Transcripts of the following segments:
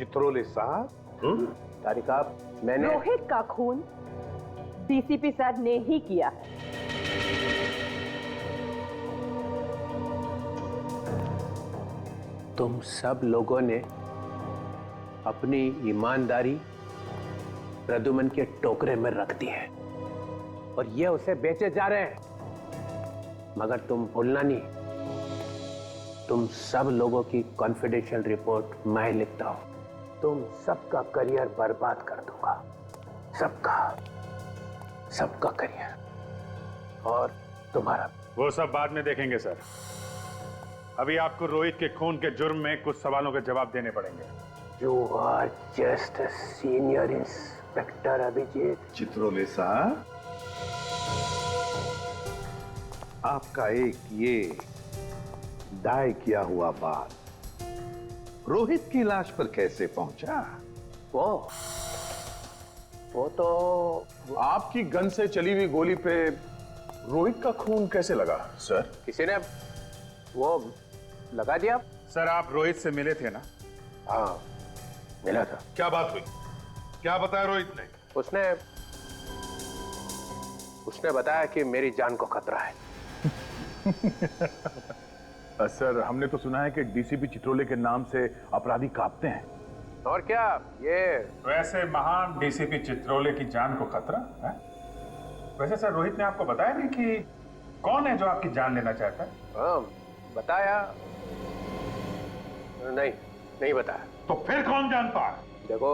चित्रोले साहब, तारिक साहब, मैंने रोहित का खून डीसीपी सर ने ही किया है। तुम सब लोगों ने अपनी ईमानदारी प्रद्युमन के टोकरे में रख दी है और ये उसे बेचे जा रहे हैं। मगर तुम भूलना नहीं, तुम सब लोगों की कॉन्फिडेंशियल रिपोर्ट मैं लिखता हूं। तुम सबका करियर बर्बाद कर दूंगा, सबका करियर और तुम्हारा। वो सब बाद में देखेंगे सर। अभी आपको रोहित के खून के जुर्म में कुछ सवालों के जवाब देने पड़ेंगे। You are just a senior inspector Abhijeet. Chitrole साहब, आपका एक ये दाय किया हुआ बात रोहित की लाश पर कैसे पहुंचा? वो तो आपकी गन से चली हुई गोली पे रोहित का खून कैसे लगा सर? किसी ने वो लगा दिया। सर आप रोहित से मिले थे ना? हाँ, मिला था। क्या बात हुई? क्या बताया रोहित ने? उसने बताया कि मेरी जान को खतरा है। सर हमने तो सुना है कि डीसीपी चित्रोले के नाम से अपराधी कांपते हैं। और क्या ये वैसे महान डीसीपी चित्रोले की जान को खतरा है? वैसे सर रोहित ने आपको बताया नहीं कि कौन है जो आपकी जान लेना चाहता है? हाँ, बताया नहीं बताया। तो फिर कौन जानता है? देखो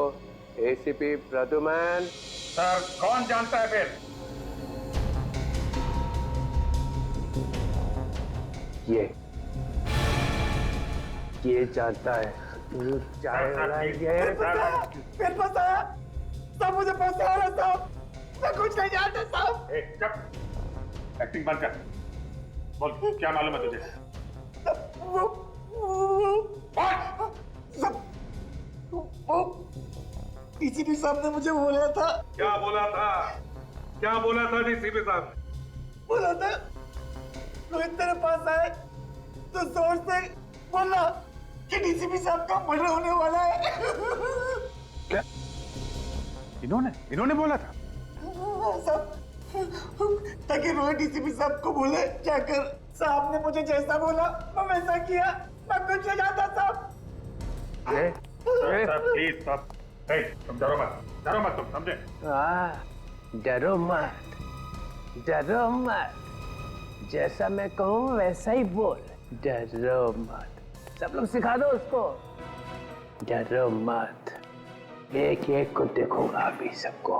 एसीपी प्रद्युमन। सर कौन जानता है फिर? ये जानता है। फिर फंसाया सब, मुझे फंसाया साहब। मैं कुछ नहीं जानता साहब। चुप, एक्टिंग बंद कर। बोल क्या मालूम है तुझे? वो डीसीपी साहब ने मुझे बोला था। क्या बोला था? क्या बोला था डीसीपी साहब? बोला था रोहित तेरे पास आए तो जोर से बोला कि डीसीपी साहब का मर्डर होने वाला है। क्या इन्होंने बोला था? साहब, ताकि रोहित डीसीपी साहब को बोले जाकर साहब ने मुझे जैसा बोला मैं वैसा किया। मैं कुछ नहीं जानता साहब। प्लीज साहब, तुम डरो मत तुम समझे? डरो मत, जैसा मैं कहूं वैसा ही बोल। डरो मत, सब लोग सिखा दो उसको। डरो मत, एक एक को देखूंगा अभी सबको।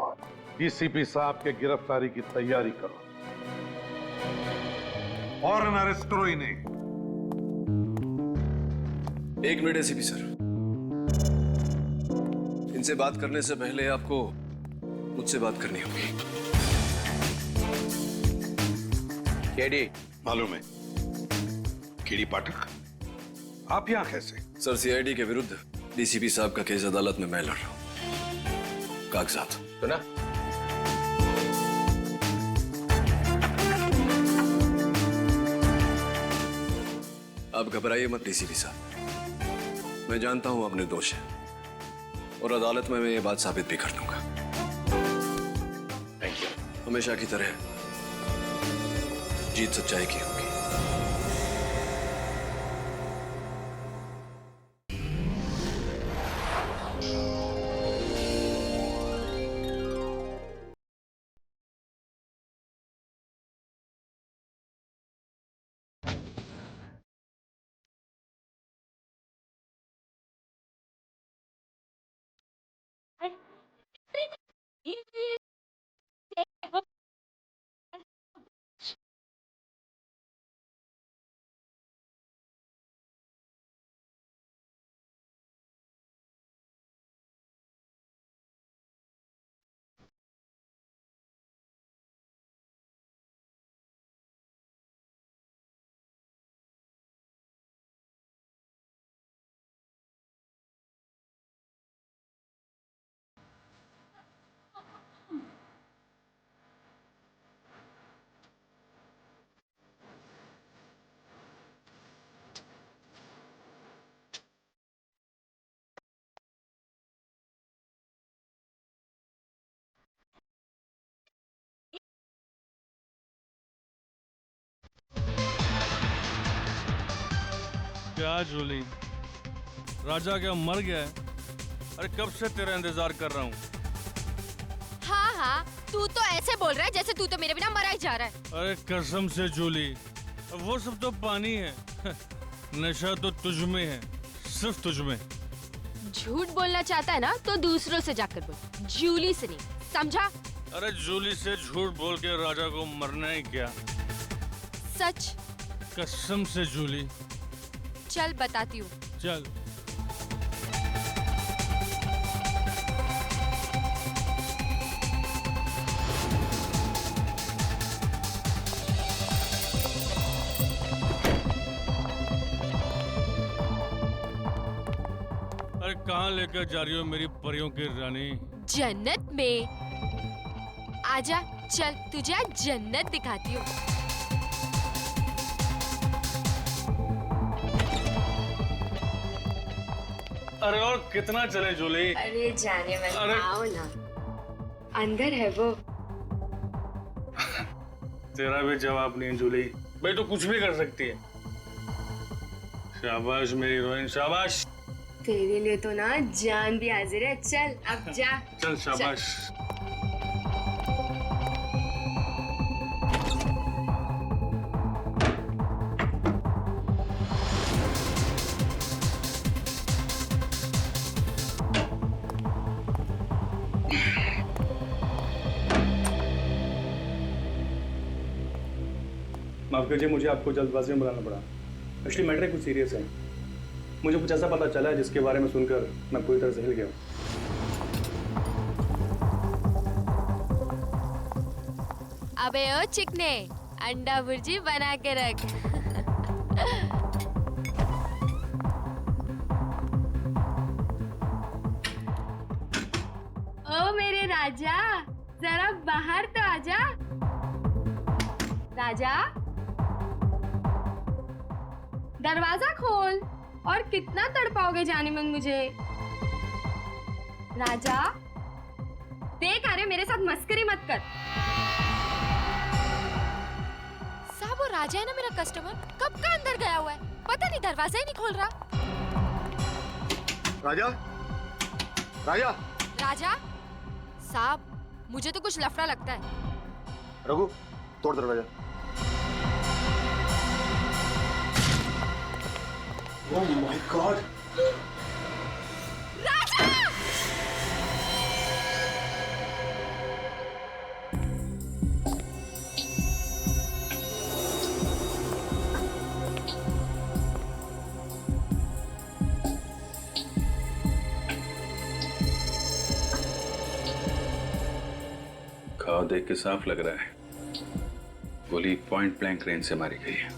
डीसीपी साहब के गिरफ्तारी की तैयारी करो, फौरन अरेस्ट करो इन्हें। एक मिनट एसीपी सर, इनसे बात करने से पहले आपको मुझसे बात करनी होगी। केडी मालूम है? केडी पाठक, आप यहां कैसे? सर सीआईडी के विरुद्ध डीसीपी साहब का केस अदालत में मैं लड़ रहा हूं। कागजात सुना? आप घबराइए मत डीसीपी साहब, मैं जानता हूं अपने दोष है और अदालत में मैं ये बात साबित भी कर दूंगा। Thank you. हमेशा की तरह जीत सच्चाई की होगी। आ जूली। राजा क्या मर गया है? अरे कब से तेरा इंतजार कर रहा हूँ। हाँ हाँ, तू तो ऐसे बोल रहा है जैसे तू तो मेरे बिना मरा ही जा रहा है। अरे कसम से जूली, वो सब तो पानी है। नशा तो तुझ में है, सिर्फ तुझ में। झूठ बोलना चाहता है ना तो दूसरों से जाकर बोल, जूली से नहीं, समझा? अरे जूली से झूठ बोल के राजा को मरना ही क्या? सच? कसम से जूली। चल बताती हूँ। चल। अरे कहाँ लेकर जा रही हो मेरी परियों की रानी? जन्नत में। आजा, चल तुझे आज जन्नत दिखाती हूँ। अरे और कितना चले जूली? अरे जाने वाले, अरे आओ ना, अंदर है वो। तेरा भी जवाब नहीं जूली, भाई तो कुछ भी कर सकती है। शाबाश मेरी हीरोइन, शाबाश। तेरे लिए तो ना जान भी हाजिर है। चल अब जा। चल शाबाश। माफ कीजिए, मुझे आपको जल्दबाजी में बुलाना पड़ा। एक्चुअली मैटर कुछ सीरियस है। मुझे कुछ ऐसा पता चला है जिसके बारे में सुनकर मैं पूरी तरह से हिल गया। अबे ओ चिकने, अंडा भुर्जी बना के रख। ओ मेरे राजा, जरा बाहर तो आजा। राजा, दरवाजा खोल। और कितना तड़पाओगे जाने मन मुझे? राजा, देख, अरे मेरे साथ मस्करी मत कर। साहब वो राजा है ना मेरा कस्टमर, कब का अंदर गया हुआ है, पता नहीं दरवाजा ही नहीं खोल रहा। राजा, राजा, राजा साहब, मुझे तो कुछ लफड़ा लगता है। रघु, तोड़ दरवाजा। Oh my God! राजा! घाव देख के साफ लग रहा है गोली पॉइंट ब्लैंक रेंज से मारी गई है।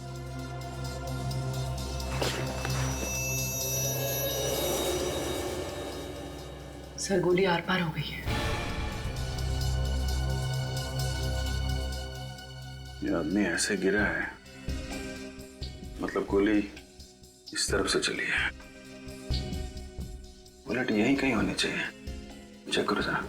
सर, गोली आर पार हो गई है। ये आदमी ऐसे गिरा है, मतलब गोली इस तरफ से चली है। बुलेट यहीं कहीं होनी चाहिए। चेक करो जरा।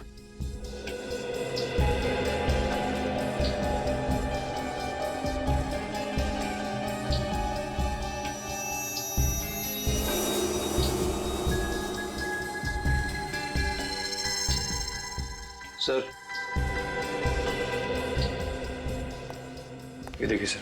सर, ये देखिए सर।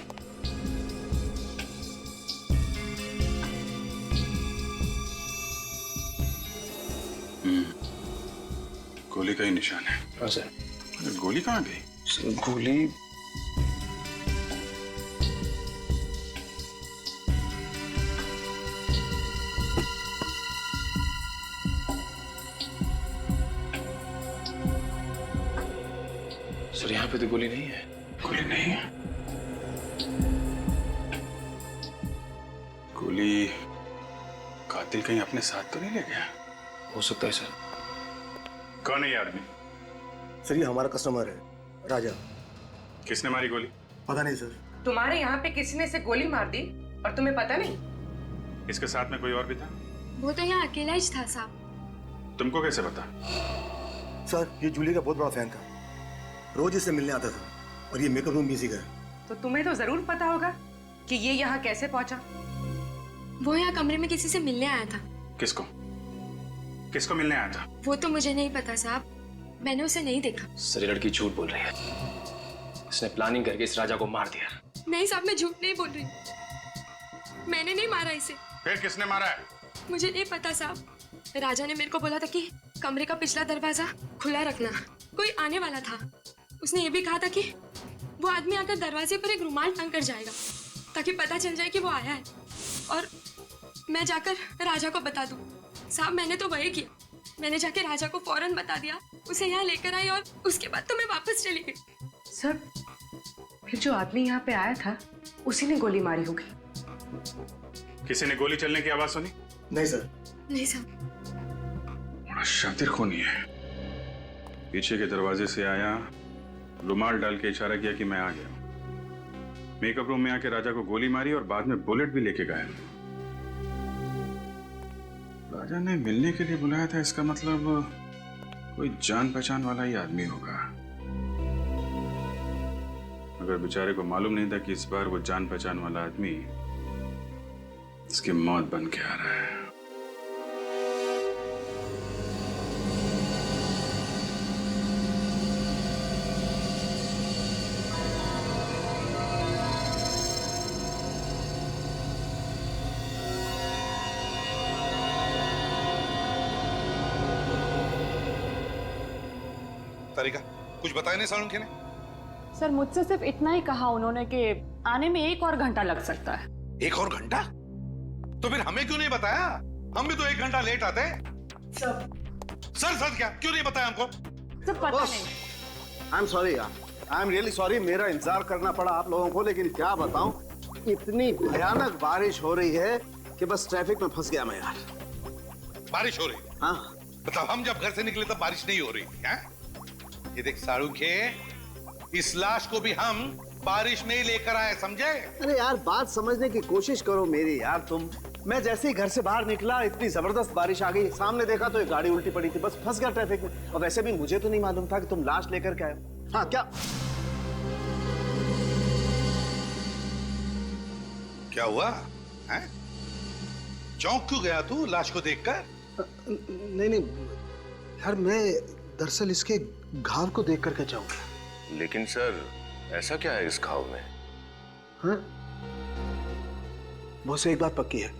गोली का ही निशान है। हाँ सर। गोली कहाँ गई? सर गोली सर, यहाँ पे तो गोली नहीं है। गोली नहीं है? गोली कातिल कहीं अपने साथ तो नहीं ले गया? हो सकता है सर। कौन है ये आदमी? सर, ये हमारा कस्टमर है, राजा। किसने मारी गोली? पता नहीं सर। तुम्हारे यहाँ पे किसी ने इसे गोली मार दी और तुम्हें पता नहीं? इसके साथ में कोई और भी था? वो तो यहाँ अकेला ही था साहब। तुमको कैसे पता? सर, ये जूली का बहुत बड़ा फैन था, रोज इससे मिलने आता था, और ये मेकअप रूम म्यूजिक है। तो तुम्हें तो जरूर पता होगा कि ये यहाँ कैसे पहुंचा। वो यहाँ कमरे में किसी से मिलने आया था। किसको किसको मिलने आया था? वो तो मुझे नहीं पता साहब, मैंने उसे नहीं देखा। सर ये लड़की झूठ बोल रही है, इसने प्लानिंग करके इस राजा को मार दिया। नहीं साहब, मैं झूठ नहीं बोल रही, मैंने नहीं मारा इसे। फिर किसने मारा है? मुझे नहीं पता साहब, राजा ने मेरे को बोला था कि कमरे का पिछला दरवाजा खुला रखना, कोई आने वाला था। उसने ये भी कहा था कि वो आदमी आकर दरवाजे पर एक रुमाल टांग कर जाएगा ताकि पता चल जाए कि वो आया है और मैं जाकर राजा को बता दूं। साहब मैंने तो वही किया, मैंने जाके राजा को फौरन बता दिया, उसे यहाँ लेकर आई और उसके बाद तो मैं वापस चली गई। सर फिर जो आदमी यहाँ पे आया था उसी ने गोली मारी होगी। किसी ने गोली चलने की आवाज सुनी? नहीं सर। नहीं साहब। बड़ा शातिर खूनी है। पीछे के दरवाजे से आया, रुमाल डाल के इशारा किया कि मैं आ गया, मेकअप रूम में आके राजा को गोली मारी और बाद में बुलेट भी लेके गया। राजा ने मिलने के लिए बुलाया था, इसका मतलब कोई जान पहचान वाला ही आदमी होगा। अगर बेचारे को मालूम नहीं था कि इस बार वो जान पहचान वाला आदमी इसकी मौत बन के आ रहा है। तारिका, कुछ बताया नहीं सालुंखे ने? सर मुझसे सिर्फ इतना ही कहा उन्होंने कि आने में 1 और घंटा लग सकता है। 1 और घंटा? तो फिर हमें क्यों नहीं बताया? हम भी तो 1 घंटा लेट आते। सर क्या क्यों नहीं बताया हमको? सर पता नहीं। आई एम सॉरी यार, आई एम रियली सॉरी, मेरा इंतजार करना पड़ा आप लोगों को, लेकिन क्या बताऊं, इतनी भयानक बारिश हो रही है कि बस ट्रैफिक में फंस गया मैं यार। बारिश हो रही? हाँ। मतलब हम जब घर से निकले तब बारिश नहीं हो रही थी? ये देख सालुंखे, इस लाश को भी हम बारिश में ही लेकर आए, समझे? अरे यार बात समझने की कोशिश करो मेरी यार तुम। मैं जैसे ही घर से बाहर निकला इतनी जबरदस्त बारिश आ गई, सामने देखा तो एक गाड़ी उल्टी पड़ी थी, बस फंस गया ट्रैफिक में। और वैसे भी मुझे तो नहीं मालूम था कि तुम लाश लेकर के आए। हाँ क्या हुआ है? चौंक क्यों गया तू लाश को देखकर? नहीं यार, मैं दरअसल इसके घाव को देख करके जाऊंगा। लेकिन सर ऐसा क्या है इस घाव में? हाँ? बहुत से एक बात पक्की है,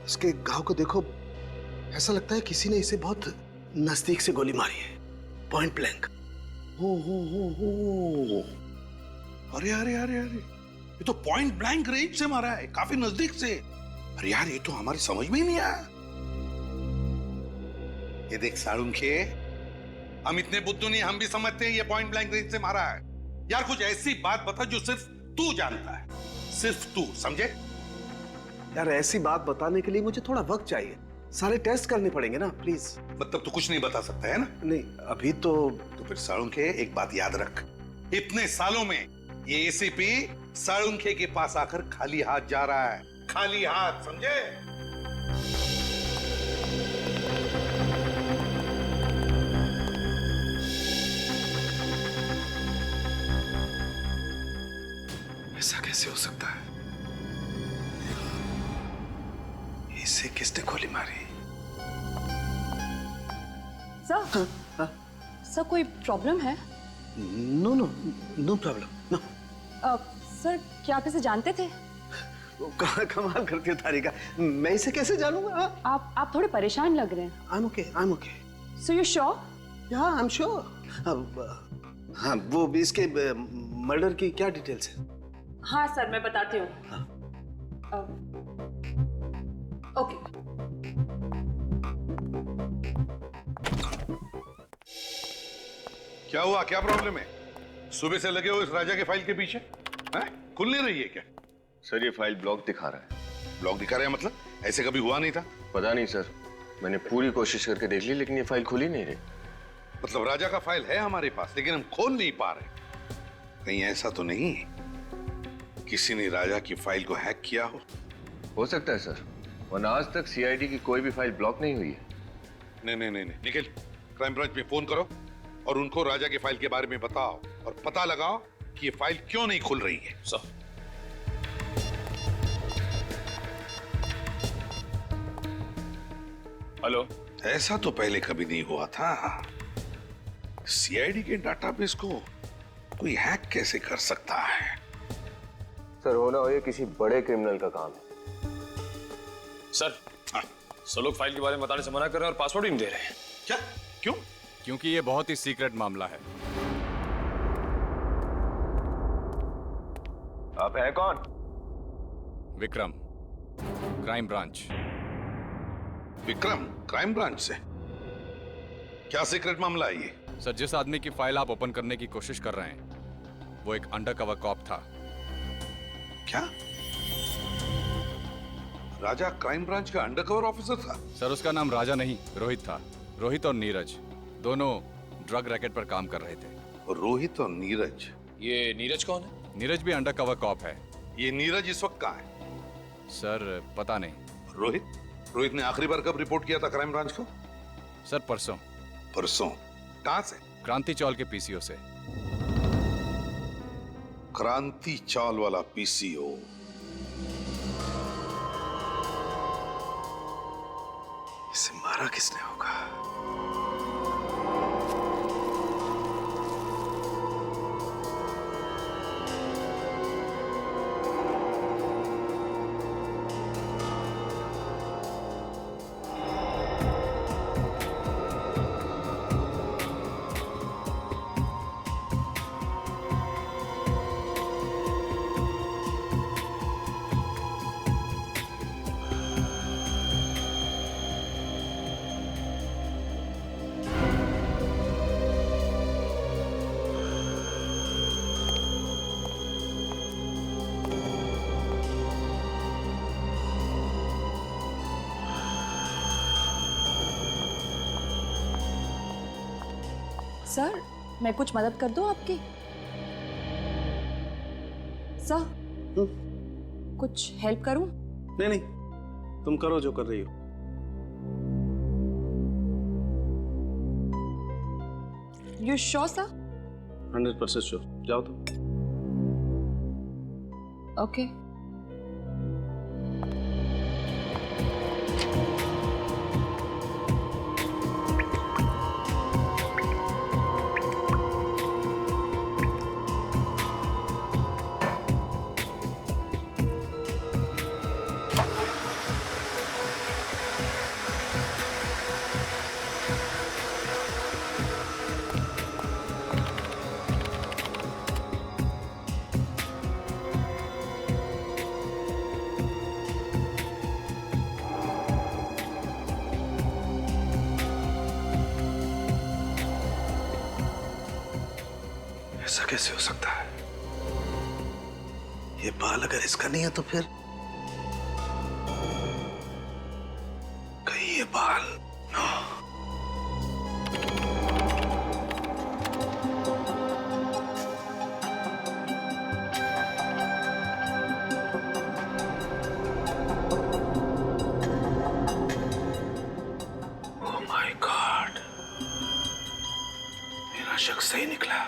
इसके घाव को देखो, ऐसा लगता है किसी ने इसे बहुत नजदीक से गोली मारी है, पॉइंट ब्लैंक। हो। अरे ये तो पॉइंट ब्लैंक रेंज से मारा है, काफी नजदीक से। अरे यार ये तो हमारी समझ में ही नहीं आया। ये देख सालुंखे, हम इतने बुद्धू नहीं, हम भी समझते हैं ये पॉइंट ब्लैंक रेंज से मारा है। यार कुछ ऐसी बात बता जो सिर्फ तू जानता है, सिर्फ तू, समझे? यार ऐसी बात बताने के लिए मुझे थोड़ा वक्त चाहिए, सारे टेस्ट करने पड़ेंगे ना, प्लीज। मतलब तू कुछ नहीं बता सकता है ना? नहीं अभी तो फिर सालुंखे एक बात याद रख, इतने सालों में ये एसीपी सालुंखे के पास आकर खाली हाथ जा रहा है, खाली हाथ, समझे? ऐसा कैसे हो सकता है? इसे किसने गोली मारी? सर सर कोई प्रॉब्लम है? No problem, no. सर क्या आप इसे जानते थे? कमाल करती है तारिका, मैं इसे कैसे जानूंगा? आप थोड़े परेशान लग रहे हैं। I'm okay. So you sure? Yeah, I'm sure. हाँ, वो भी इसके मर्डर की क्या डिटेल्स है? हाँ सर मैं बताती हूँ। ओके। क्या हुआ, क्या प्रॉब्लम है? सुबह से लगे हो इस राजा के फाइल के पीछे, हैं? खुल नहीं रही है क्या? सर ये फाइल ब्लॉक दिखा रहा है। ब्लॉक दिखा रहा है मतलब? ऐसे कभी हुआ नहीं था? पता नहीं सर, मैंने पूरी कोशिश करके देख ली लेकिन ये फाइल खुल ही नहीं रही। मतलब राजा का फाइल है हमारे पास लेकिन हम खोल नहीं पा रहे। कहीं ऐसा तो नहीं किसी ने राजा की फाइल को हैक किया हो सकता है सर, वरना आज तक सीआईडी की कोई भी फाइल ब्लॉक नहीं हुई है। नहीं, निखिल, क्राइम ब्रांच में फोन करो और उनको राजा की फाइल के बारे में बताओ और पता लगाओ कि ये फाइल क्यों नहीं खुल रही है। Sir hello. ऐसा तो पहले कभी नहीं हुआ था। सीआईडी के डाटाबेस को कोई हैक कैसे कर सकता है? सर होना हो ये किसी बड़े क्रिमिनल का काम है। सर सो लोग फाइल के बारे में बताने से मना कर रहे हैं और पासवर्ड ही नहीं दे रहे हैं। क्या? क्यों? क्योंकि ये बहुत ही सीक्रेट मामला है। आप हैं कौन? Vikram, crime branch. Vikram, crime branch से? क्या सीक्रेट मामला है ये? सर जिस आदमी की फाइल आप ओपन करने की कोशिश कर रहे हैं वो एक अंडरकवर कॉप था। क्या? राजा क्राइम ब्रांच का अंडरकवर ऑफिसर था? सर उसका नाम राजा नहीं रोहित था। रोहित और नीरज दोनों ड्रग रैकेट पर काम कर रहे थे। रोहित और नीरज? ये नीरज कौन है? नीरज भी अंडरकवर कॉप है। ये नीरज इस वक्त कहाँ है? सर पता नहीं। रोहित ने आखिरी बार कब रिपोर्ट किया था क्राइम ब्रांच को? सर परसों। परसों? कहां से? क्रांति चौल के पीसीओ से। क्रांति चौल वाला पीसीओ? इसे मारा किसने होगा? सर मैं कुछ मदद कर दूं आपकी? सर कुछ हेल्प करूं? नहीं नहीं, तुम करो जो कर रही हो। You sure sir? 100% श्योर। जाओ तुम। ओके। ऐसा कैसे हो सकता है? ये बाल अगर इसका नहीं है तो फिर कहीं ये बाल ओह माय गॉड, मेरा शक सही निकला।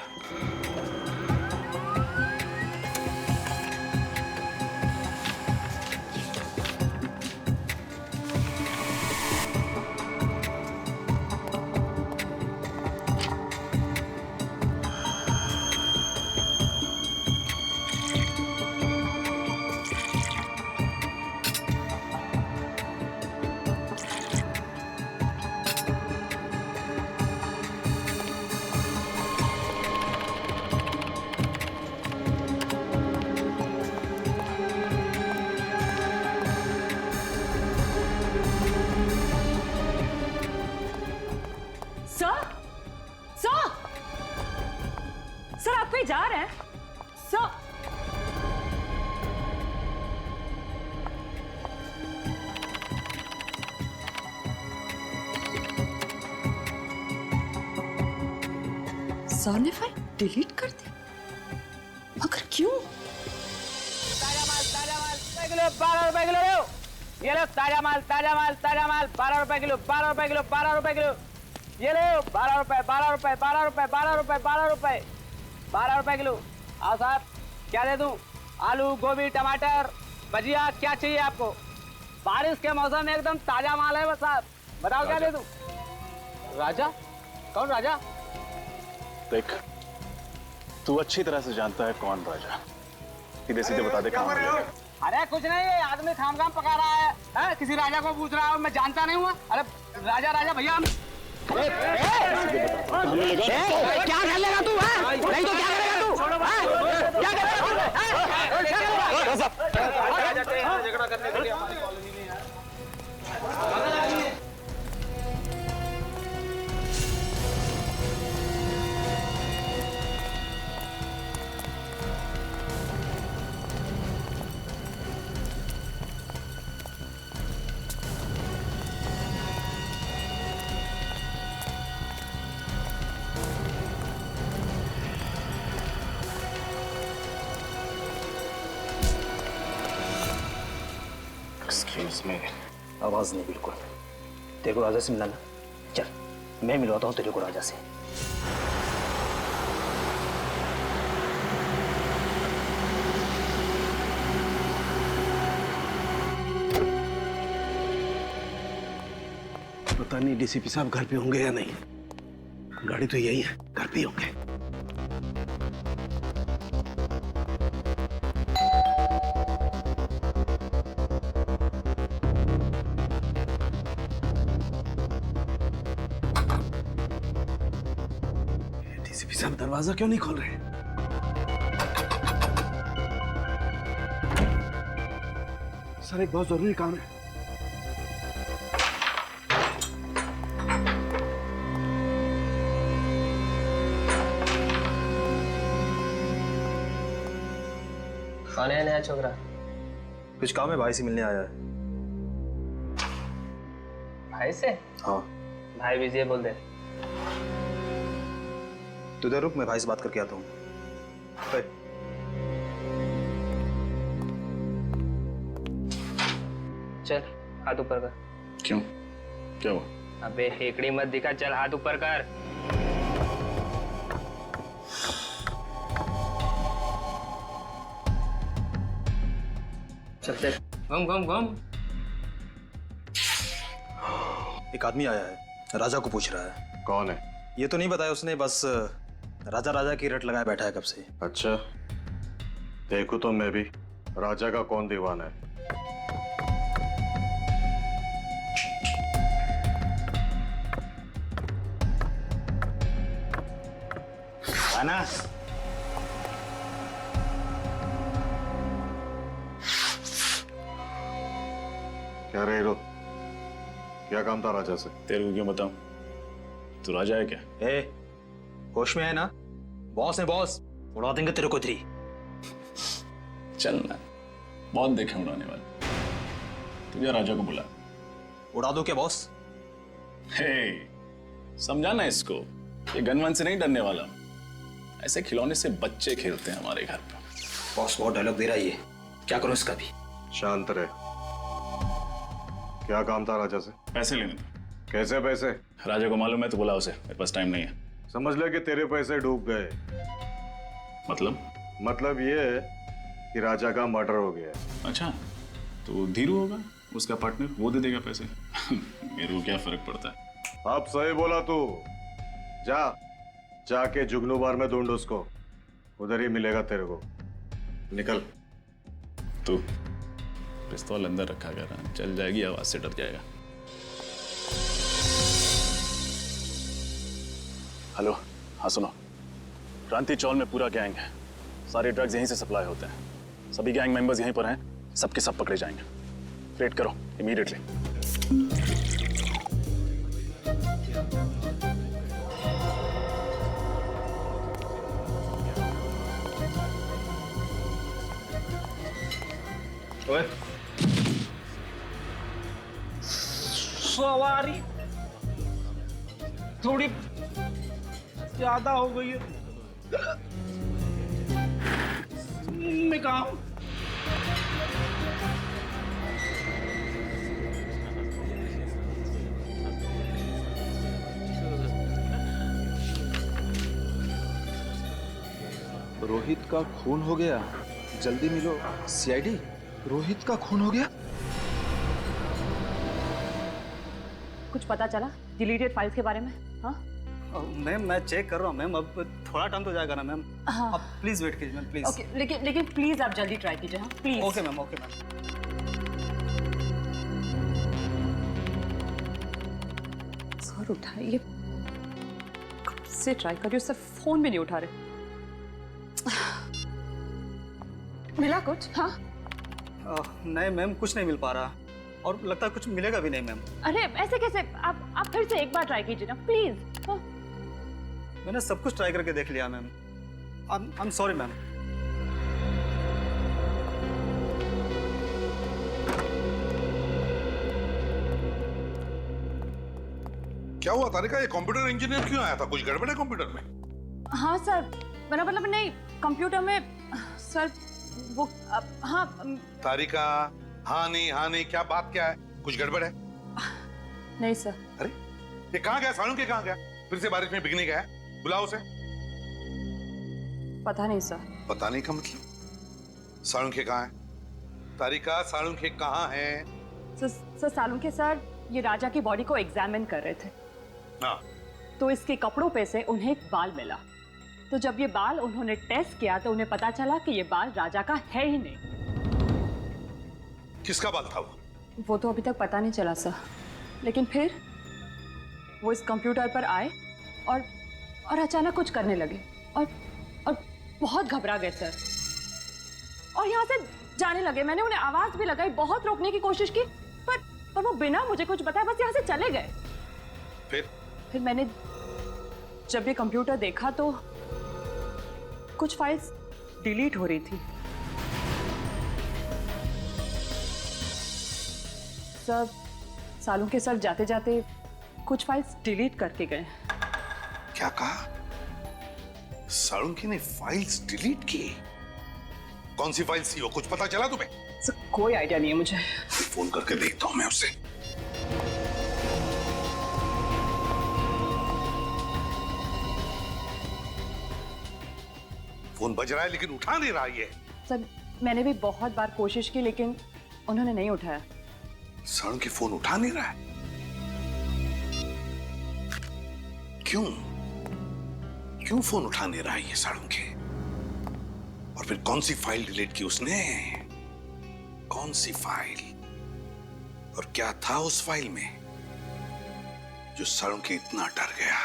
सर आप कहीं जा रहे हैं? सर सर ने फाइल डिलीट कर दी, मगर क्यों? ताजा माल 12 रुपए किलो। ये लो ताजा माल 12 रुपए किलो। 12 रुपए किलो। ये लो 12 रुपए किलो। आओ साहब, क्या दे दूं? आलू, गोभी, टमाटर, भजिया, क्या चाहिए आपको? बारिश के मौसम में एकदम ताजा माल है बस साहब। बताओ क्या दे दूं? राजा? कौन राजा? देख, तू अच्छी तरह से जानता है कौन राजा। सीधे सीधे बता दे कहाँ है। अरे कुछ नहीं, ये आदमी खामखाम पका रहा है, किसी राजा को पूछ रहा है, मैं जानता नहीं हूँ। अरे राजा राजा भैया क्या कर लेगा तू? नहीं तो क्या करेगा तू? क्या करेगा? झगड़ा करने के लिए हमारी कॉलोनी में यार। एक्सक्यूज मी, आवाज नहीं बिल्कुल। तेरे को राजा से मिलाना, चल मैं मिलवाता हूँ तेरे को राजा से। पता नहीं डीसीपी साहब घर पे होंगे या नहीं। गाड़ी तो यही है, घर पे होंगे। डीसीपी साहब दरवाजा क्यों नहीं खोल रहे? सर एक बहुत जरूरी काम है। कौन है नया छोकरा? कुछ काम है, भाई से मिलने आया है। भाई से? हाँ। भाई बिजी है, बोल दे। तू इधर रुक, मैं भाई से बात करके आता हूँ। चल हाथ ऊपर कर। क्यों? क्या हुआ? अबे हेकड़ी मत दिखा, चल हाथ ऊपर कर। चल चल, घूम घूम घूम। एक आदमी आया है, राजा को पूछ रहा है। कौन है? ये तो नहीं बताया उसने, बस राजा राजा की रट लगाए बैठा है कब से। अच्छा, देखो तो मैं भी राजा का कौन दीवाना है। आना। क्या रे हीरो, क्या काम था राजा से? तेरे को क्यों बताऊं? तू राजा है क्या? ए, होश में है ना? बॉस है बॉस, उड़ा देंगे तेरे को थ्री। चल ना, बहुत देखे उड़ाने वाले। तुझे राजा को बुला। उड़ा दो क्या बॉस? हे, समझा ना इसको, ये गनवन से नहीं डरने वाला। ऐसे खिलौने से बच्चे खेलते हैं हमारे घर पर। बॉस बहुत डायलॉग दे रहा है ये, क्या करूं इसका भी? शांत रहे। क्या काम था राजा से? पैसे लेने थे। कैसे पैसे? राजा को मालूम है तो बुला उसे, मेरे पास टाइम नहीं है। समझ ले कि तेरे पैसे डूब गए। मतलब ये है कि राजा का मर्डर हो गया। अच्छा, तो धीरू होगा उसका पार्टनर, वो दे देगा पैसे। मेरे को क्या फर्क पड़ता है? अब सही बोला तू। जाके जुगनू बार में ढूंढ उसको, उधर ही मिलेगा तेरे को। निकल। तू पिस्तौल अंदर रखा कर, चल जाएगी आवाज से डर जाएगा। हेलो, हाँ सुनो, क्रांति चौल में पूरा गैंग है। सारे ड्रग्स यहीं से सप्लाई होते हैं। सभी गैंग मेंबर्स यहीं पर हैं, सबके सब पकड़े जाएंगे। रेड करो इमीडिएटली। ओए, सवारी थोड़ी ज्यादा हो गई है। मैं कहा हूं? रोहित का खून हो गया, जल्दी मिलो। सीआईडी, रोहित का खून हो गया। कुछ पता चला डिलीटेड फाइल्स के बारे में? हाँ मैम मैं चेक कर रहा हूँ मैम, अब थोड़ा टाइम तो जाएगा ना मैम। हाँ। आप प्लीज वेट कीजिए मैम, प्लीज। ओके, लेकिन प्लीज आप जल्दी ट्राई कीजिए। हाँ please. Okay ma'am, okay ma'am. Sir उठाइए, कब से ट्राई कर रही हूँ, सर फोन भी नहीं उठा रहे। मिला कुछ? हाँ नहीं मैम, कुछ नहीं मिल पा रहा और लगता है कुछ मिलेगा भी नहीं मैम। अरे ऐसे कैसे? आप फिर से एक बार ट्राई कीजिए ना प्लीज। हाँ। मैंने सब कुछ ट्राई करके देख लिया ma'am. I am sorry ma'am. क्या हुआ तारिका, ये कंप्यूटर इंजीनियर क्यों आया था? कुछ गड़बड़ है कंप्यूटर में? हाँ सर, मेरा मतलब नहीं, कंप्यूटर में सर वो हाँ। तारिका, हाँ नहीं, क्या बात क्या है? कुछ गड़बड़ है? नहीं सर। अरे ये कहाँ गया? सालुंखे कहाँ गया? फिर से बारिश में भीगने गया? बुलाओ उसे। पता नहीं सर। पता नहीं का मतलब? सालुंखे कहाँ है? तारिका, सालुंखे कहाँ है? सर सालुंखे सर ये राजा की बॉडी को एग्जामिन कर रहे थे। हाँ। तो इसके कपड़ों पे से उन्हें एक बाल मिला। तो जब ये बाल उन्होंने टेस्ट किया तो उन्हें पता चला कि ये बाल राजा का है ही नहीं। किसका बाल था वो? वो तो अभी तक पता नहीं चला सर, लेकिन फिर वो इस कंप्यूटर पर आए और अचानक कुछ करने लगे और बहुत घबरा गए सर और यहाँ से जाने लगे। मैंने उन्हें आवाज भी लगाई, बहुत रोकने की कोशिश की, पर वो बिना मुझे कुछ बताए बस यहाँ से चले गए। फिर मैंने जब ये कंप्यूटर देखा तो कुछ फाइल्स डिलीट हो रही थी। सर सालुंखे सर जाते जाते कुछ फाइल्स डिलीट करके गए। क्या कहा? सालुंखे ने फाइल्स डिलीट की? कौन सी फाइल्स थी वो? कुछ पता चला तुम्हें? सर कोई आइडिया नहीं है मुझे। फोन करके देखता हूं मैं उससे। फोन बज रहा है लेकिन उठा नहीं रहा ये। सर मैंने भी बहुत बार कोशिश की लेकिन उन्होंने नहीं उठाया। सालुंखे फोन उठा नहीं रहा है? क्यों फोन उठा नहीं रहा है ये सालुंखे? और फिर कौन सी फाइल डिलीट की उसने? कौन सी फाइल? और क्या था उस फाइल में जो सालुंखे इतना डर गया?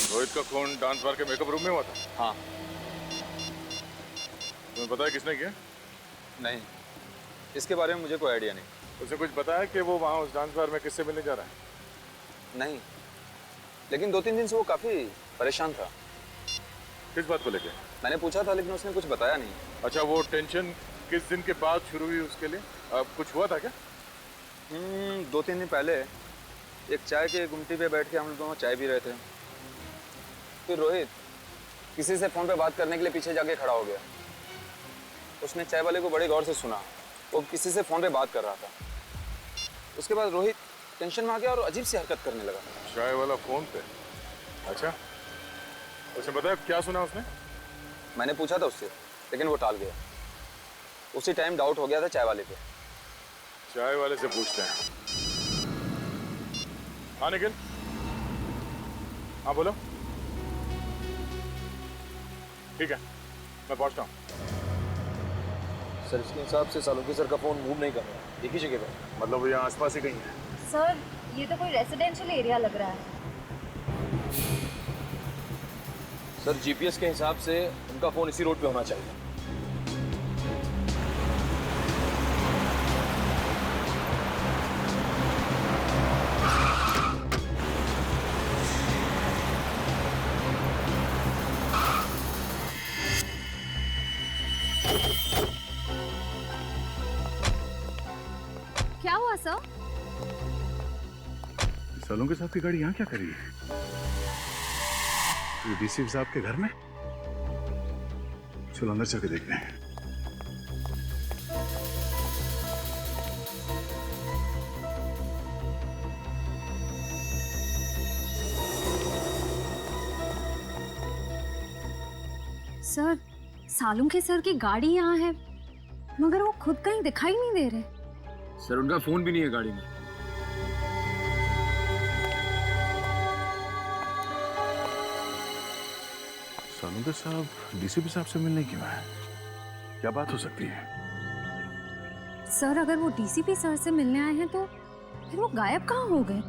रोहित का खून डांस बार के मेकअप रूम में हुआ था? हाँ। तुम्हें पता है किसने किया? नहीं, इसके बारे में मुझे कोई आइडिया नहीं। उसे कुछ बताया कि वो वहाँ उस डांस बार में किससे मिलने जा रहा है? नहीं, लेकिन 2-3 दिन से वो काफी परेशान था। किस बात को लेके? मैंने पूछा था लेकिन उसने कुछ बताया नहीं। अच्छा, वो टेंशन किस दिन के बाद शुरू हुई उसके लिए? अब कुछ हुआ था क्या? 2-3 दिन पहले एक चाय के गुमटी पे बैठ के हम लोग दोनों चाय पी रहे थे। फिर रोहित किसी से फोन पे बात करने के लिए पीछे जाके खड़ा हो गया। उसने चाय वाले को बड़े गौर से सुना, वो किसी से फोन पे बात कर रहा था। उसके बाद रोहित टेंशन में आ गया और अजीब सी हरकत करने लगा। चाय वाला फोन पे? अच्छा, उसे बताया क्या सुना उसने? मैंने पूछा था उससे लेकिन वो टाल गया। उसी टाइम डाउट हो गया था चाय वाले पे। चाय वाले से पूछते हैं। हाँ निखिल, हाँ बोलो। ठीक है, मैं पहुंचता हूँ। सर इसके हिसाब से सालुंखे सर का फोन मूव नहीं कर रहा, एक ही जगह पे। मतलब वो यहाँ आसपास ही कहीं है? सर ये तो कोई रेसिडेंशियल एरिया लग रहा है। सर जीपीएस के हिसाब से उनका फोन इसी रोड पे होना चाहिए। क्या हुआ सर? सालों साहब की गाड़ी यहाँ क्या करी है? डीसीपी साहब के घर में? चलो अंदर चल के देखते हैं। सर, सालुंखे के सर की गाड़ी यहाँ है, मगर वो खुद कहीं दिखाई नहीं दे रहे। सर उनका फोन भी नहीं है गाड़ी में। सालुंखे साहब डीसीपी साहब से मिलने क्यों आए? क्या बात हो सकती है? सर, अगर वो डीसीपी सर से मिलने आए हैं तो फिर वो गायब कहाँ हो गए?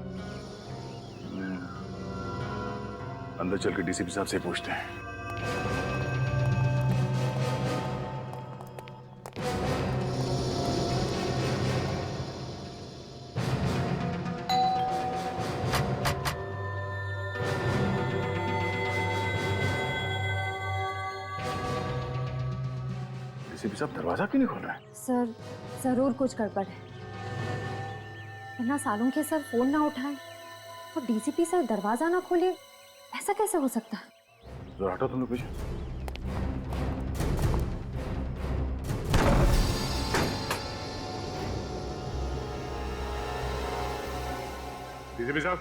अंदर चल के डीसीपी साहब से पूछते हैं। डीसीपी साहब दरवाजा क्यों नहीं खोल रहे? सर, जरूर कुछ गड़बड़ है, वरना सालुंखे सर फोन ना उठाए और डीसीपी सर दरवाजा ना खोले, ऐसा कैसे हो सकता है? जरा हटो तुम लोग पीछे। डीसीपी साहब।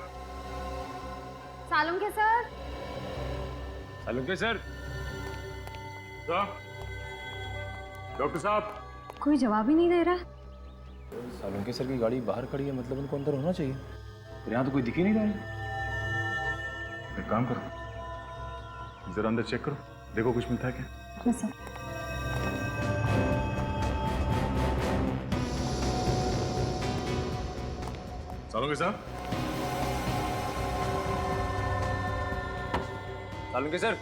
Salunkhe sir. Salunkhe sir. Doctor साहब। कोई जवाब ही नहीं दे रहा। सालुंखे सर की गाड़ी बाहर खड़ी है, मतलब उनको अंदर होना चाहिए। पर यहाँ तो कोई दिख ही नहीं रहा है। एक काम करो, जरा अंदर चेक करो, देखो कुछ मिलता है क्या? Yes sir. सालुंखे साहब। सालुंखे सर।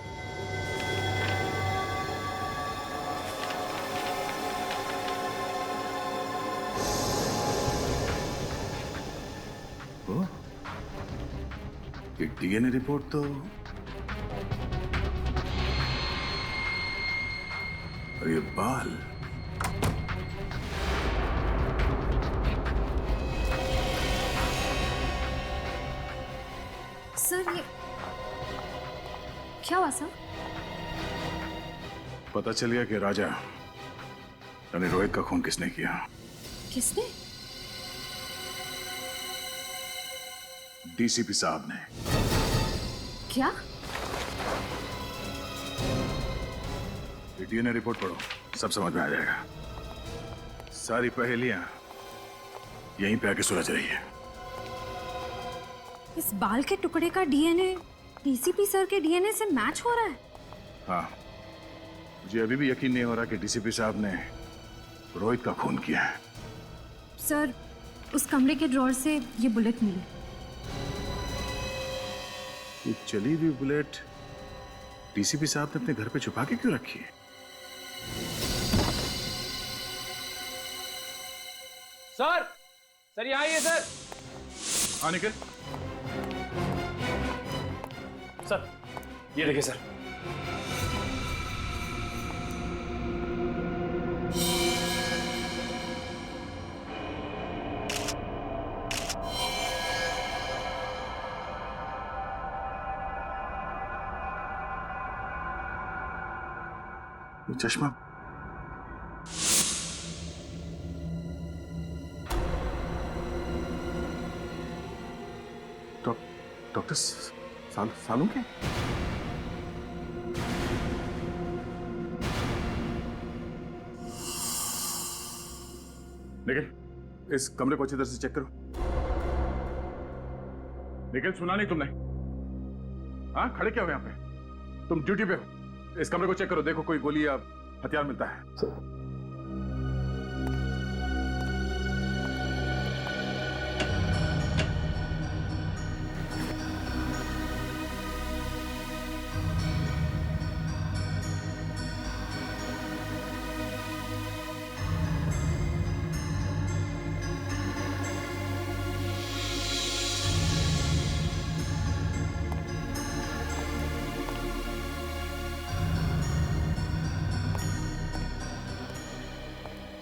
डीएनए रिपोर्ट तो और ये बाल सर, ये क्या हुआ सर? पता चल गया कि राजा यानी रोहित का खून किसने किया। किसने? डीसीपी साहब ने। क्या? डीएनए रिपोर्ट पढ़ो, सब समझ में आ जाएगा। सारी पहेलियां यहीं पे आके सुलझ रही है। इस बाल के टुकड़े का डीएनए डीसीपी सर के डीएनए से मैच हो रहा है? हाँ, मुझे अभी भी यकीन नहीं हो रहा कि डीसीपी साहब ने रोहित का खून किया है। सर, उस कमरे के ड्रॉर से ये बुलेट मिली। ये चली हुई बुलेट डीसीपी साहब ने अपने घर पे छुपा के क्यों रखी है? सर यहाँ आइए सर। हाँ निकल। सर ये देखिए सर। ये चश्मा डॉक्टर सालुंखे? निखिल, इस कमरे को अच्छी तरह से चेक करो। निखिल, सुना नहीं तुमने? हाँ, खड़े क्या हो यहाँ पे? तुम ड्यूटी पे हो। इस कमरे को चेक करो, देखो कोई गोली या हथियार मिलता है।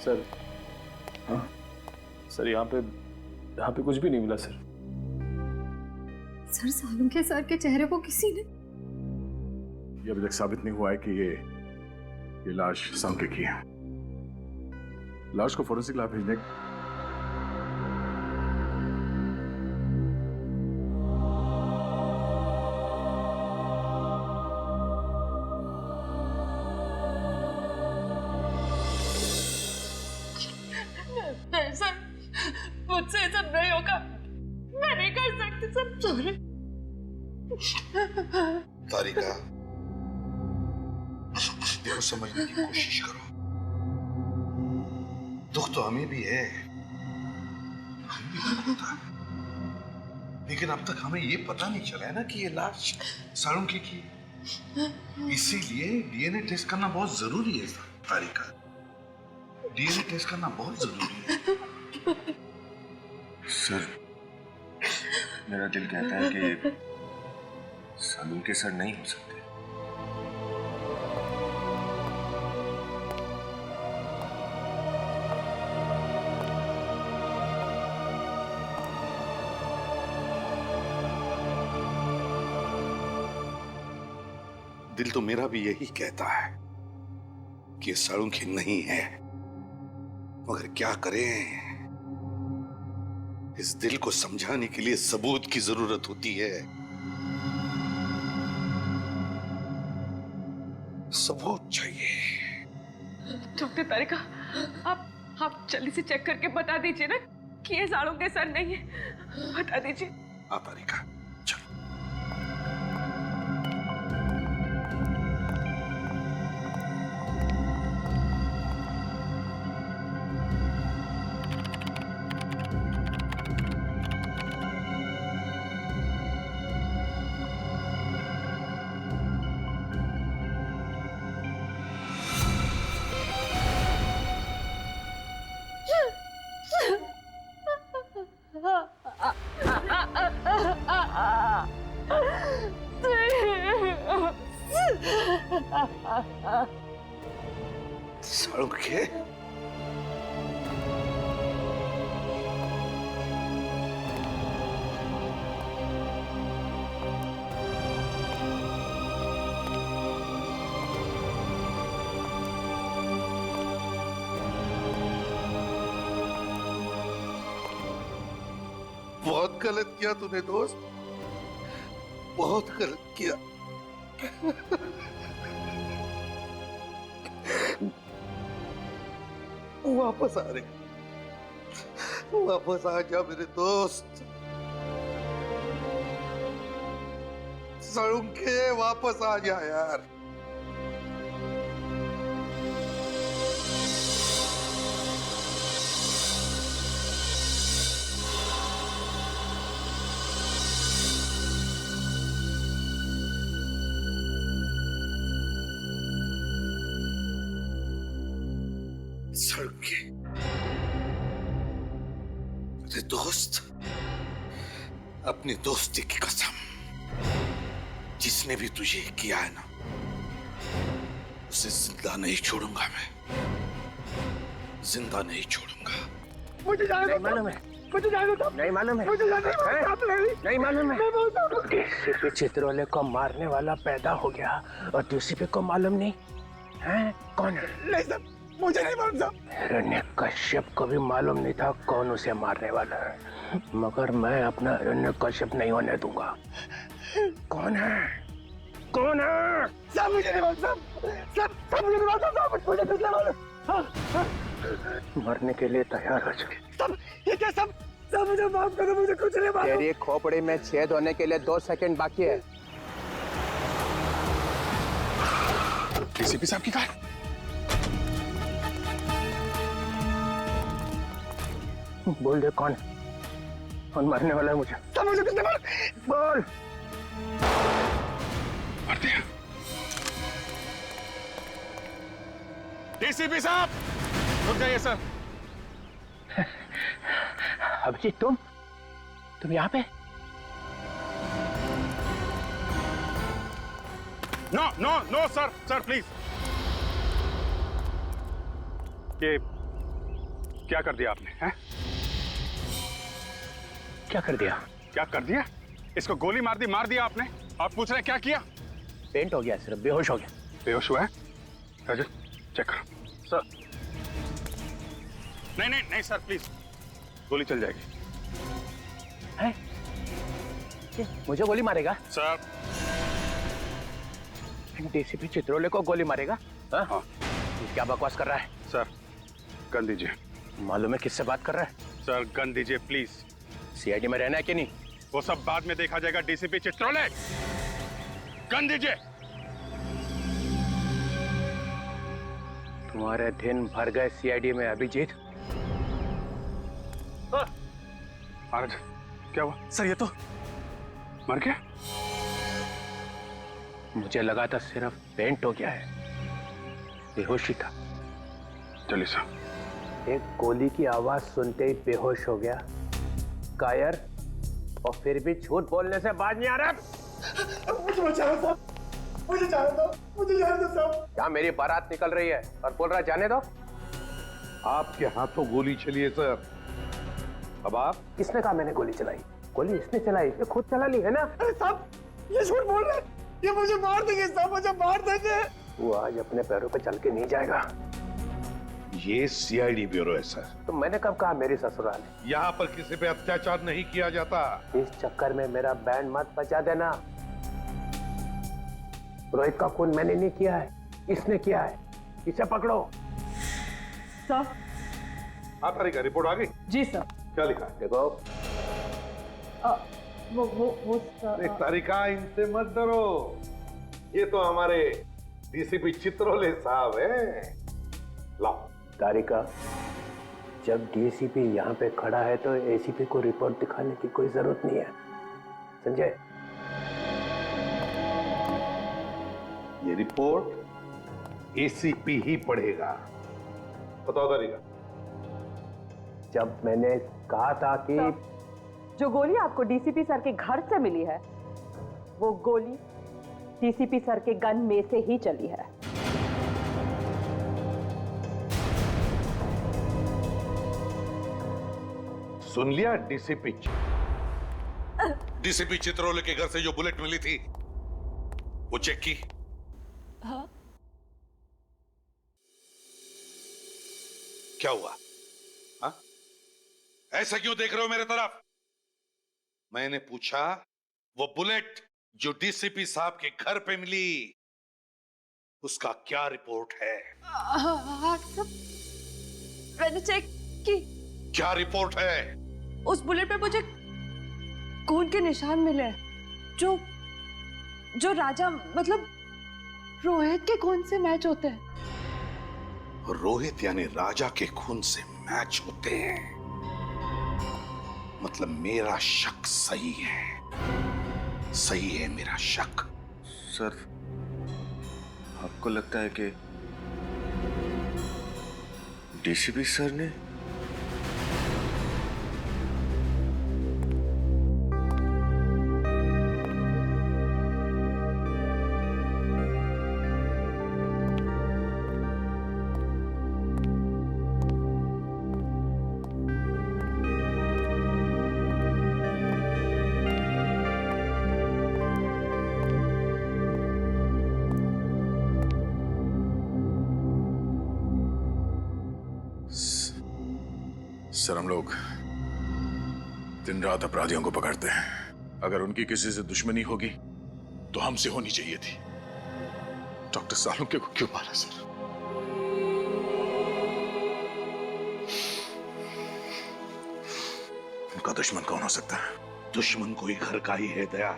सर। हाँ? सर यहाँ पे कुछ भी नहीं मिला सर। सर सालुंखे सर के चेहरे को किसी ने ये अभी तक साबित नहीं हुआ है कि ये लाश सालुंखे की है। लाश को फोरेंसिक लैब भेजने नहीं सर, मुझसे ये सब नहीं होगा। मैं नहीं कर सकती सब। सॉरी। तारिका, देखो समझने की कोशिश करो। दुख तो हमें भी है, हमें भी दुख होता है, लेकिन अब तक हमें ये पता नहीं चला है ना कि ये लाश सालुंखे की। इसीलिए डीएनए टेस्ट करना बहुत जरूरी है तारिका। डीएनए टेस्ट करना बहुत जरूरी है। सर, मेरा दिल कहता है कि सालुंखे सर नहीं हो सकते। दिल तो मेरा भी यही कहता है कि ये सालुंखे नहीं है, मगर क्या करें, इस दिल को समझाने के लिए सबूत की जरूरत होती है। सबूत चाहिए। डॉक्टर तारिका, आप जल्दी से चेक करके बता दीजिए ना कि ये सालुंखे सर नहीं है। बता दीजिए। हाँ तारिका, सालुंखे, बहुत गलत किया तूने दोस्त, बहुत गलत किया। वापस आ रहे, वापस आ जा मेरे दोस्त। सालुंखे, वापस आ जा यार। सालुंखे, मेरे दोस्त, अपनी दोस्ती की कसम, जिसने भी तुझे किया है ना, उसे जिंदा नहीं छोड़ूंगा मैं, जिंदा नहीं छोड़ूंगा। मुझे नहीं मालूम है, मुझे नहीं मालूम है, मुझे नहीं मालूम है। डीसीपी चित्रोले को मारने वाला पैदा हो गया और डीसीपी को मालूम नहीं है कौन है? नहीं सर, मुझे नहीं मालूम सर। हिरण्यकश्यप को भी मालूम नहीं था कौन उसे मारने वाला है, मगर मैं अपना हिरण्यकश्यप नहीं होने दूंगा। कौन है? कौन है? सब मुझे नहीं मालूम, सब मुझे नहीं मालूम, मुझे कुछ नहीं मालूम। मरने के लिए तैयार हो चुके। सब ये क्या? सब मुझे माफ करो, मुझे कुछ नहीं मालूम। तेरी खोपड़ी में छेद होने के लिए 2 सेकंड बाकी है। डीसीपी साहब की कार। बोल दे कौन मरने वाला है मुझे। सब मुझे कुछ नहीं मालूम। बोल। मार दिया। डीसीपी साहब, रुक जाइए सर। अभिजीत, तुम यहाँ पे? No no no sir, sir please. ये क्या कर दिया आपने? हैं? क्या कर दिया? क्या कर दिया? इसको गोली मार दिया आपने और पूछ रहे क्या किया? पेंट हो गया, सिर्फ बेहोश हो गया। बेहोश हुआ है? राजा चेक करो। सर नहीं सर प्लीज, गोली चल जाएगी। है? मुझे गोली मारेगा? सर डीसीपी चित्रोले को गोली मारेगा? हाँ। क्या बकवास कर रहा है? सर गन दीजिए। मालूम है किससे बात कर रहा है? सर गन दीजिए प्लीज। सीआईडी में रहना है कि नहीं? वो सब बाद में देखा जाएगा। डीसीपी चित्रोले गन दीजिए। तुम्हारे दिन भर गए सीआईडी में अभिजीत। महाराज क्या हुआ? सर ये तो मर गया। मुझे लगा था सिर्फ पेंट हो गया है, बेहोशी था। चलिए साहब। एक गोली की आवाज सुनते ही बेहोश हो गया, कायर, और फिर भी झूठ बोलने से बाज नहीं आ रहा। मुझे बचाओ साहब, मुझे जाने दो साहब। क्या मेरी बारात निकल रही है और बोल रहा जाने दो? आपके हाथों गोली चली है सर। अब आप? किसने कहा मैंने गोली चलाई? गोली इसने चलाई, इसने खुद चला ली है ना? अरे साहब ये झूठ बोल रहे हैं, ये मुझे मार देंगे साहब, मुझे मार देंगे। वो आज अपने पैरों पे चल के नहीं जाएगा। ये सीआईडी ब्यूरो है सर। तो मैंने कब कहा मेरी ससुराल है? यहाँ पर किसी पे अत्याचार नहीं किया जाता। इस चक्कर में मेरा बैंड मत बजा देना। रोहित का खून मैंने नहीं किया है, इसने किया है। इसे पकड़ो। सर। हाँ तारिका, रिपोर्ट आ गई? जी सर। क्या लिखा? देखो। वो सर। तारिका इनसे मत डरो, ये तो हमारे डीसीपी चित्रोले साहब हैं। लाओ। तारिका, जब डीसीपी यहाँ पे खड़ा है तो एसीपी को रिपोर्ट दिखाने की कोई जरूरत नहीं है, संजय। ये रिपोर्ट एसीपी ही पढ़ेगा। बताओ तारिका। जब मैंने कहा था कि जो गोली आपको डीसीपी सर के घर से मिली है, वो गोली डीसीपी सर के गन में से ही चली है। सुन लिया डीसीपी? डीसीपी चित्रोले के घर से जो बुलेट मिली थी वो चेक की? हाँ। क्या हुआ? हाँ? ऐसा क्यों देख रहे हो मेरे तरफ? मैंने पूछा वो बुलेट जो डीसीपी साहब के घर पे मिली, उसका क्या रिपोर्ट है? हाँ सब मैंने चेक की। क्या रिपोर्ट है? उस बुलेट पे मुझे खून के निशान मिले, जो राजा मतलब रोहित के खून से मैच होते हैं। रोहित यानी राजा के खून से मैच होते हैं? मतलब मेरा शक सही है, सही है मेरा शक। सर आपको लगता है कि डीसीपी सर ने? सर हम लोग दिन रात अपराधियों को पकड़ते हैं। अगर उनकी किसी से दुश्मनी होगी तो हमसे होनी चाहिए थी। डॉक्टर सालुंके को क्यों मारा सर? उनका दुश्मन कौन हो सकता है? दुश्मन कोई घर का ही है दया,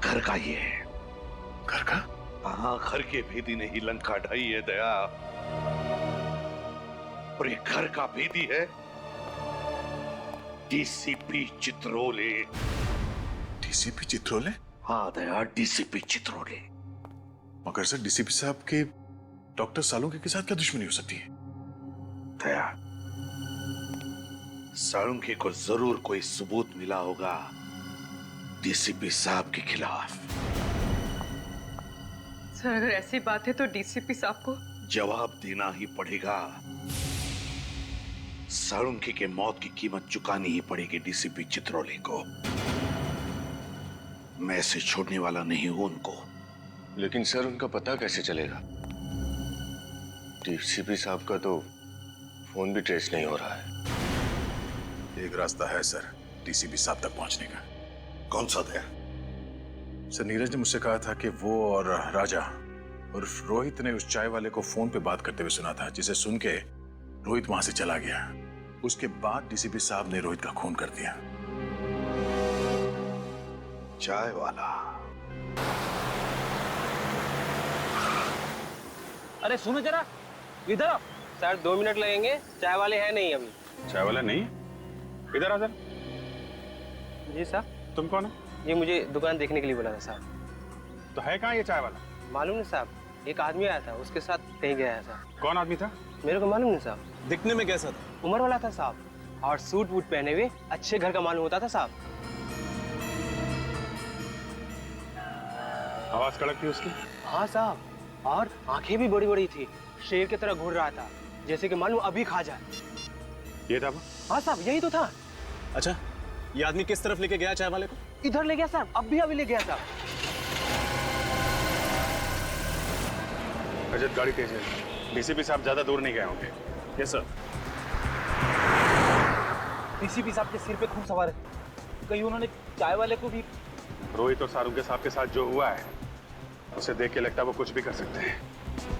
घर का ही है। घर का? हाँ, घर के भेदी ने ही लंका ढाई है दया, और ये घर का भेदी है डीसीपी चित्रोले। डीसीपी चित्रोले? हाँ दया, डीसीपी चित्रोले। मगर सर डीसीपी साहब के डॉक्टर सालुंके के साथ क्या दुश्मनी हो सकती है? दया, सालुंके को जरूर कोई सबूत मिला होगा डीसीपी साहब के खिलाफ। सर अगर ऐसी बात है तो डीसीपी साहब को जवाब देना ही पड़ेगा। साळुंखे के मौत की कीमत चुकानी ही पड़ेगी डीसीपी चित्रोले को। मैं इसे छोड़ने वाला नहीं हूं उनको। लेकिन सर उनका पता कैसे चलेगा? डीसीपी साहब का तो फोन भी ट्रेस नहीं हो रहा है। एक रास्ता है सर डीसीपी साहब तक पहुंचने का। कौन सा था? सर नीरज ने मुझसे कहा था कि वो और राजा और रोहित ने उस चाय वाले को फोन पे बात करते हुए सुना था, जिसे सुन के रोहित वहां से चला गया। उसके बाद डीसीपी साहब ने रोहित का खून कर दिया। चाय वाला? अरे सुनो जरा, इधर आओ। सर 2 मिनट लगेंगे, चाय वाले हैं नहीं अभी। चाय वाला नहीं? इधर आ सर। जी साहब। तुम कौन है? ये मुझे दुकान देखने के लिए बोला था साहब। तो है कहाँ ये चाय वाला? मालूम नहीं साहब, एक आदमी आया था, उसके साथ कहीं गया था। कौन आदमी था? मेरे को मालूम नहीं साहब। दिखने में कैसा था? उम्र वाला था साहब, और सूट वूट पहने हुए अच्छे घर का मालूम होता था साहब। आवाज कड़क थी उसकी? हाँ साहब, और आंखें भी बड़ी बड़ी थी, शेर की तरह घूर रहा था, जैसे कि मालूम अभी खा जाए। ये था वो? हाँ साहब, यही तो था। अच्छा, ये आदमी किस तरफ लेके गया चाय वाले को? इधर ले गया साहब, अभी ले गया साहब। रजत गाड़ी तेज है, डीसीपी साहब ज्यादा दूर नहीं गए होंगे। Yes sir. डीसीपी साहब के सिर पे खून सवार है, कहीं उन्होंने चाय वाले को भी। रोहित और साळुंखे साहब के साथ जो हुआ है उसे देख के लगता है वो कुछ भी कर सकते हैं।